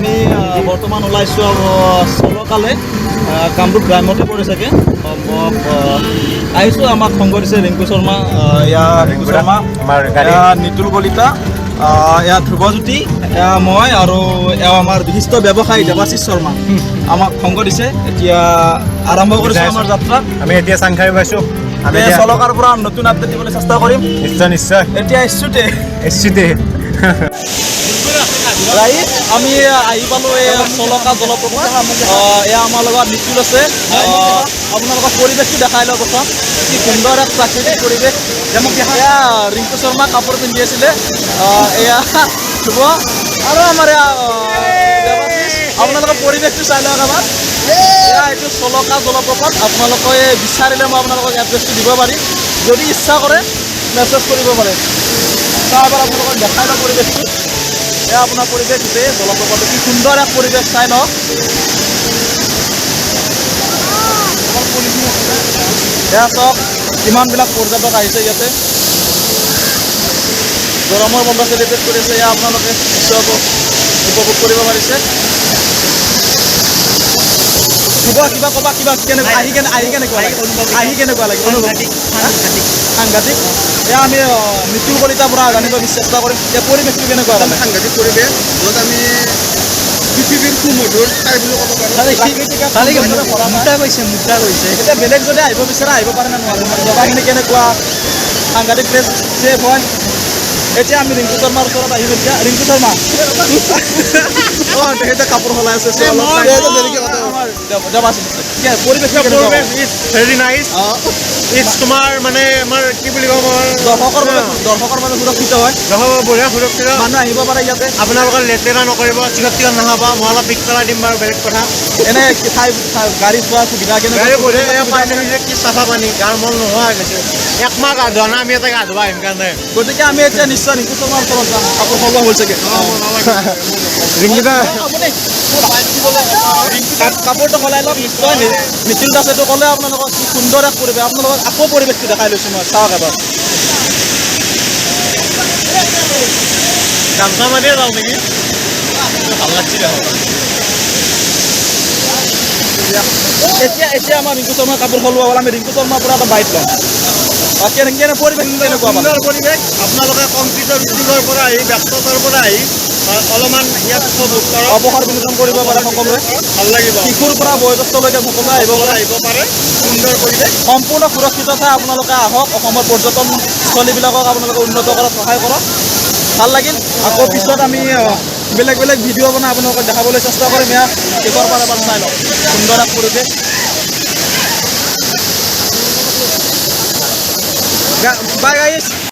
আমি বৰ্তমান ওলাইছোঁ চলকালে কামৰূপ গ্ৰাম্যতে পৰে চাগে আহিছোঁ। আমাক সংগ দিছে ৰিংকু শৰ্মা, ৰিংকু শৰ্মা, নিতুল কলিতা, এয়া ধ্ৰুৱজ্যোতি, এয়া মই আৰু এয়া আমাৰ বিশিষ্ট ব্যৱসায়ী দেৱাশীষ শৰ্মা আমাক সংগ দিছে। এতিয়া আৰম্ভ কৰিছোঁ আমাৰ যাত্ৰা। আমি এতিয়া চাংখাৰী পাইছোঁ। আমি চলকাৰ পৰা নতুন আপডেট দিবলৈ চেষ্টা কৰিম। নিশ্চয় নিশ্চয়। এতিয়া ইচ্ছুতে আমি আহি পালোঁ এই চলকা জলপ্ৰপাত। এয়া আমাৰ লগত নিতুল আছে। আপোনালোকৰ পৰিৱেশটো দেখাই লওঁ প্ৰথম। কি সুন্দৰ এক প্ৰাকৃতিক পৰিৱেশ। এয়া ৰিংকু শৰ্মা কাপোৰ পিন্ধি আছিলে, এয়া ধ্ৰুৱ আৰু আমাৰ এয়া দেৱাশীষ। আপোনালোকৰ পৰিৱেশটো চাই লওক আমাৰ। এয়া এইটো চলকা জলপ্ৰপাত। আপোনালোকে বিচাৰিলে মই আপোনালোকক এড্ৰেছটো দিব পাৰিম, যদি ইচ্ছা কৰে মেছেজ কৰিব পাৰে। তাৰ পৰা আপোনালোকক দেখাই লওক পৰিৱেশটো। এয়া আপোনাৰ পৰিৱেশ গোটেই জলপ্ৰপাতটো কি সুন্দৰ এক পৰিৱেশ চাই লওক। এয়া চাওক কিমানবিলাক পৰ্যটক আহিছে ইয়াতে, গৰমৰ বন্ধ চেলিব্ৰেট কৰিছে। এয়া আপোনালোকে নিশ্চয়কৈ উপভোগ কৰিব পাৰিছে। কিবা ক'বা, কিবা কেনেকুৱা আহি কেনেকুৱা লাগে সাংঘাতিক। এয়া আমি নিতুল কলিতাৰ পৰা জানিব চেষ্টা কৰিম যে পৰিৱেশটো কেনেকুৱা লাগে। সাংঘাতিক পৰিৱেশ, য'ত আমি পৃথিৱীৰ সুমধুৰ ঠাই বুলি ক'ব পাৰোঁ। মুদ্ৰা কৈছে এতিয়া বেলেগ যদি আহিব বিচাৰে আহিব পাৰে নে নোৱাৰে, জেগাখিনি কেনেকুৱা সাংঘাতিক প্লেচ ছেফ হয়। এতিয়া আমি ৰিংকু শৰ্মাৰ ওচৰত আহিম। এতিয়া ৰিংকু শৰ্মা তেখেতে কাপোৰ সলাই আছে। Very nice. ইটছ তোমাৰ মানে আমাৰ কি বুলি ক'ম, দৰ্শকৰ বাবে সুৰক্ষিত হয়। বঢ়িয়া সুৰক্ষিত। মানুহ আহিব পাৰে ইয়াতে। আপোনালোকৰ লেতেৰা নকৰিব, চিকট নাখাব। মই অলপ পিক পেলাই দিম বাৰু, বেলেগ কথা। এনে গাড়ী চোৱাৰ সুবিধা কি চাফা পানী, গাৰ মল নোহোৱা হৈ গৈছে। একমাহ গা ধোৱা নাই আমি, এটা গা ধোৱা আহিম কাৰণে। গতিকে আমি এতিয়া নিশ্চয় ৰিংকু শৰ্মাৰ ওচৰত যাম। কাপোৰ সলোৱা হ'ল চাগে। কাপোৰটো সলাই লওক নিশ্চয়। নিতুল দাস এইটো ক'লে আপোনালোকক কি সুন্দৰ এক পৰিৱেশ। আপোনালোকক আকৌ পৰিৱেশটো দেখাই লৈছোঁ মই, চাওক এবাৰ। গামছা মাৰিয়ে যাওঁ নেকি, ভাল লাগছিলে। এতিয়া আমাৰ ৰিংকু শৰ্মাৰ কাপোৰ সলোৱা হ'ল। আমি ৰিংকু শৰ্মাৰ পৰা এটা বাইট ল'ম। কেনে পৰিৱেশ কেনেকুৱা সুন্দৰ পৰিৱেশ। আপোনালোকে কংক্ৰিটৰ স্কুলৰ পৰা আহি, ব্যস্ততাৰ পৰা আহি অলপমান ইয়াত অৱসৰ বিনোদন কৰিব পাৰে সকলোৱে। ভাল লাগিব। শিশুৰ পৰা বয়োজ্যেষ্ঠলৈকে সকলোৱে আহিব পাৰে। সুন্দৰ পৰিৱেশ, সম্পূৰ্ণ সুৰক্ষিত ঠাই। আপোনালোকে আহক, অসমৰ পৰ্যটনস্থলীবিলাকক আপোনালোকে উন্নত কৰাত সহায় কৰক। ভাল লাগিল। আকৌ পিছত আমি বেলেগ ভিডিঅ' বনাই আপোনালোকক দেখাবলৈ চেষ্টা কৰিম। এয়া শেষৰ পৰা এবাৰ চাই লওক সুন্দৰ এক পৰিৱেশ। বাই গাইজ।